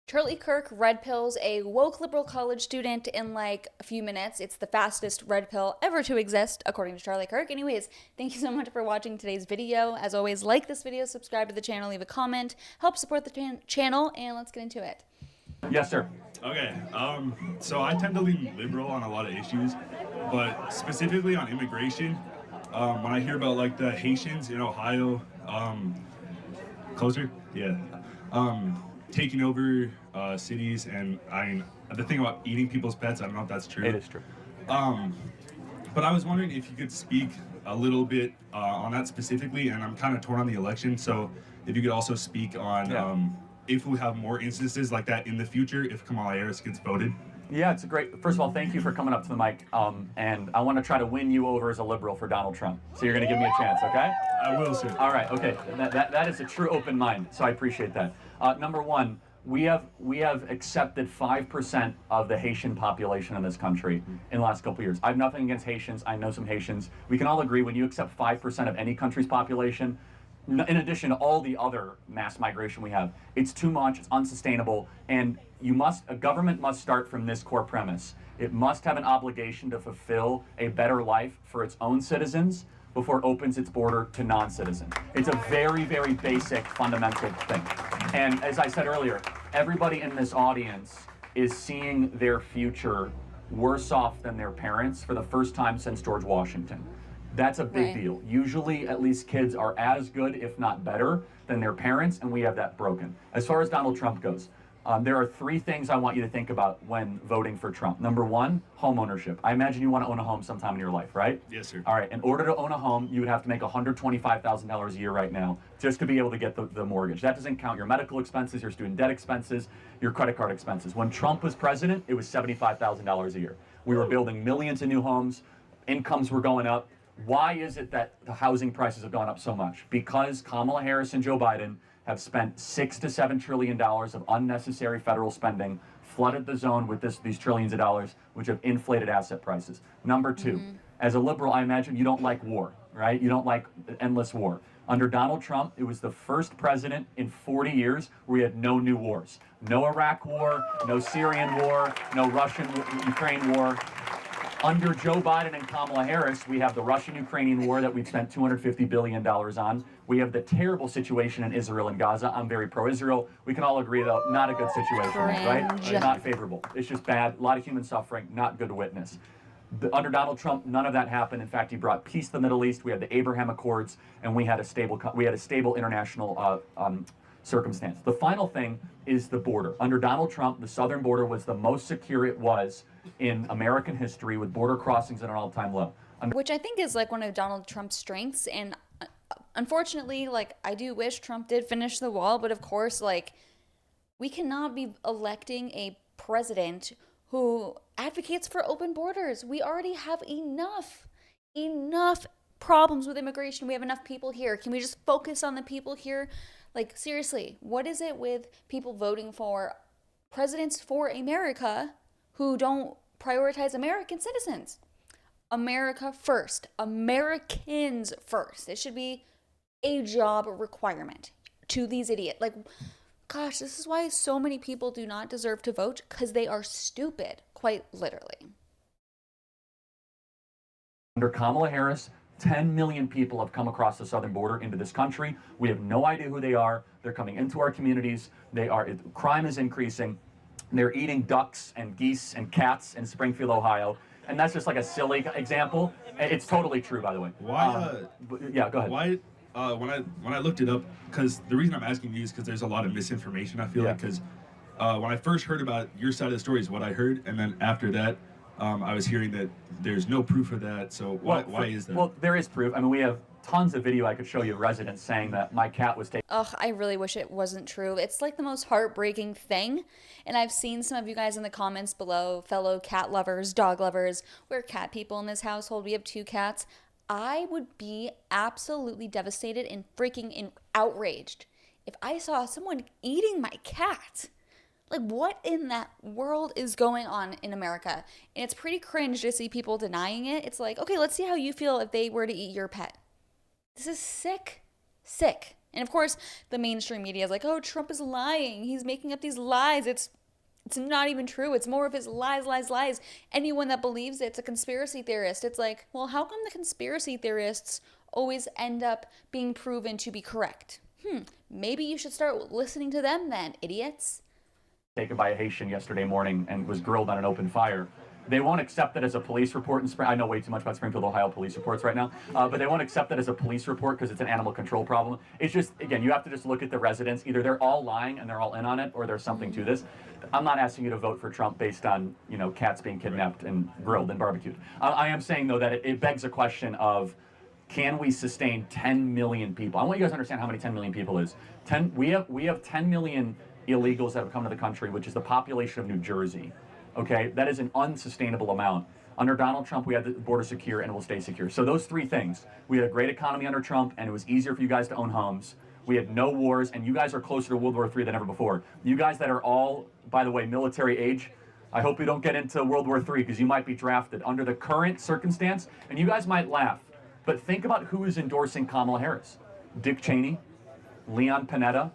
Charlie Kirk red pills a woke liberal college student in like a few minutes. It's the fastest red pill ever to exist, according to Charlie Kirk. Anyways, thank you so much for watching today's video. As always, like this video, subscribe to the channel, leave a comment, help support the channel, and let's get into it. Yes, sir. Okay, so I tend to lean liberal on a lot of issues, but specifically on immigration, when I hear about like the Haitians in Ohio, closer, yeah, taking over cities, and the thing about eating people's pets, I don't know if that's true. It is true. But I was wondering if you could speak a little bit on that specifically, and I'm kind of torn on the election, so if you could also speak on if we have more instances like that in the future if Kamala Harris gets voted. Yeah, it's a great. First of all, thank you for coming up to the mic. And I want to try to win you over as a liberal for Donald Trump. So you're going to give me a chance, okay? I will, sir. All right, okay. That is a true open mind. So I appreciate that. Number one, we have accepted 5% of the Haitian population in this country in the last couple of years. I have nothing against Haitians. I know some Haitians. We can all agree when you accept 5% of any country's population, in addition to all the other mass migration we have, it's too much, it's unsustainable, and a government must start from this core premise. It must have an obligation to fulfill a better life for its own citizens before it opens its border to non-citizens. It's a very, very basic, fundamental thing. And as I said earlier, everybody in this audience is seeing their future worse off than their parents for the first time since George Washington. That's a big deal. Usually, at least kids are as good, if not better, than their parents, and we have that broken. As far as Donald Trump goes, there are three things I want you to think about when voting for Trump. Number one, home ownership. I imagine you want to own a home sometime in your life, right? Yes, sir. All right, in order to own a home, you would have to make $125,000 a year right now just to be able to get the mortgage. That doesn't count your medical expenses, your student debt expenses, your credit card expenses. When Trump was president, it was $75,000 a year. We were building millions of new homes, incomes were going up. Why is it that the housing prices have gone up so much? Because Kamala Harris and Joe Biden have spent $6 to $7 trillion of unnecessary federal spending, flooded the zone with these trillions of dollars, which have inflated asset prices. Number two, as a liberal, I imagine you don't like war, right? You don't like endless war. Under Donald Trump, it was the first president in 40 years where we had no new wars. No Iraq war, no Syrian war, no Russian-Ukraine war. Under Joe Biden and Kamala Harris, we have the Russian-Ukrainian war that we've spent $250 billion on. We have the terrible situation in Israel and Gaza. I'm very pro-Israel. We can all agree, though, not a good situation, right? Not favorable. It's just bad. A lot of human suffering, not good to witness. Under Donald Trump, none of that happened. In fact, he brought peace to the Middle East. We had the Abraham Accords, and we had a stable international circumstance. The final thing is the border. Under Donald Trump, the southern border was the most secure it was in American history, with border crossings at an all-time low. Which I think is like one of Donald Trump's strengths, and unfortunately, like, I do wish Trump did finish the wall, but of course, like, we cannot be electing a president who advocates for open borders. We already have enough problems with immigration. We have enough people here. Can we just focus on the people here? Like, seriously, what is it with people voting for presidents for America who don't prioritize American citizens? America first. Americans first. It should be a job requirement to these idiots. Like, gosh, this is why so many people do not deserve to vote, because they are stupid, quite literally. Under Kamala Harris, 10 million people have come across the southern border into this country. We have no idea who they are. They're coming into our communities. Crime is increasing. They're eating ducks and geese and cats in Springfield, Ohio. And that's just like a silly example. It's totally true, by the way. Why? Yeah, go ahead. Why? When I looked it up, because the reason I'm asking you is because there's a lot of misinformation, I feel like, because when I first heard about your side of the story is what I heard, and then after that, I was hearing that there's no proof of that. So why is that? Well, there is proof. I mean, we have tons of video I could show you of residents saying that my cat was taken. Ugh, I really wish it wasn't true. It's like the most heartbreaking thing. And I've seen some of you guys in the comments below, fellow cat lovers, dog lovers. We're cat people in this household. We have 2 cats. I would be absolutely devastated and freaking outraged if I saw someone eating my cat. Like, what in that world is going on in America? And it's pretty cringe to see people denying it. It's like, okay, let's see how you feel if they were to eat your pet. This is sick. Sick. And of course, the mainstream media is like, oh, Trump is lying. He's making up these lies. It's not even true. It's more of his lies, lies, lies. Anyone that believes it's a conspiracy theorist. It's like, well, how come the conspiracy theorists always end up being proven to be correct? Maybe you should start listening to them then, idiots. Taken by a Haitian yesterday morning and was grilled on an open fire. They won't accept it as a police report in Springfield. I know way too much about Springfield, Ohio police reports right now, but they won't accept it as a police report because it's an animal control problem. It's just, again, you have to just look at the residents. Either they're all lying and they're all in on it, or there's something to this. I'm not asking you to vote for Trump based on, cats being kidnapped and grilled and barbecued. I am saying, though, that it begs a question of, can we sustain 10 million people? I want you guys to understand how many 10 million people is. We have 10 million illegals that have come to the country, which is the population of New Jersey. Okay, that is an unsustainable amount. Under Donald Trump, we had the border secure and it will stay secure. So those three things. We had a great economy under Trump, and it was easier for you guys to own homes. We had no wars, and you guys are closer to World War III than ever before. You guys that are all, by the way, military age, I hope you don't get into World War III because you might be drafted under the current circumstance, and you guys might laugh. But think about who is endorsing Kamala Harris. Dick Cheney, Leon Panetta,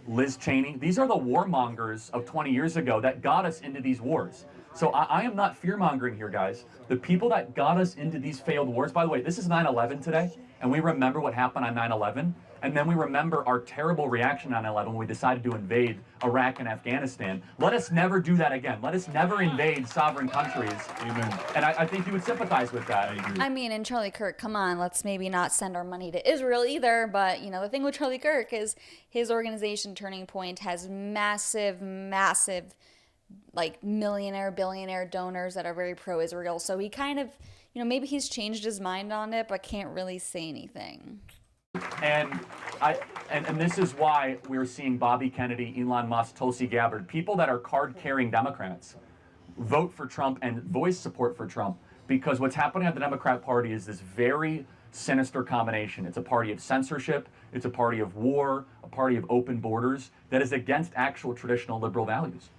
Liz Cheney. These are the warmongers of 20 years ago that got us into these wars. So I am not fear-mongering here, guys. The people that got us into these failed wars, by the way, this is 9/11 today, and we remember what happened on 9/11, and then we remember our terrible reaction on 9/11 when we decided to invade Iraq and Afghanistan. Let us never do that again. Let us never invade sovereign countries. Amen. And I think you would sympathize with that. I mean, and Charlie Kirk, come on, let's maybe not send our money to Israel either. But, the thing with Charlie Kirk is his organization, Turning Point, has massive, millionaire, billionaire donors that are very pro-Israel. So he kind of, maybe he's changed his mind on it, but can't really say anything. And this is why we're seeing Bobby Kennedy, Elon Musk, Tulsi Gabbard, people that are card-carrying Democrats, vote for Trump and voice support for Trump, because what's happening at the Democrat Party is this very sinister combination. It's a party of censorship, it's a party of war, a party of open borders that is against actual traditional liberal values.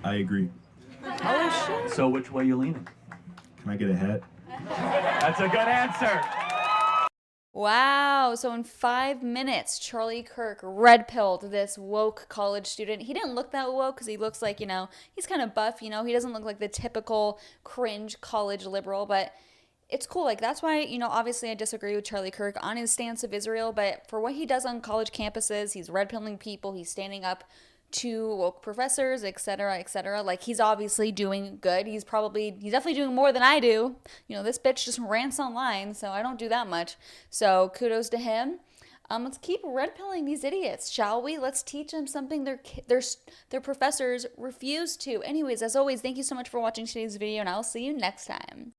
I agree. Oh, shit. So which way are you leaning? Can I get a hat? That's a good answer. Wow. So in 5 minutes, Charlie Kirk red-pilled this woke college student. He didn't look that woke because he looks like, he's kind of buff, he doesn't look like the typical cringe college liberal, but it's cool. Like, that's why, obviously I disagree with Charlie Kirk on his stance of Israel, but for what he does on college campuses, he's red-pilling people, he's standing up to woke professors, etc., etc. Like, he's obviously doing good. He's definitely doing more than I do. This bitch just rants online, so I don't do that much. So kudos to him. Let's keep red-pilling these idiots, shall we? Let's teach them something their professors refuse to. Anyways, as always, thank you so much for watching today's video, and I'll see you next time.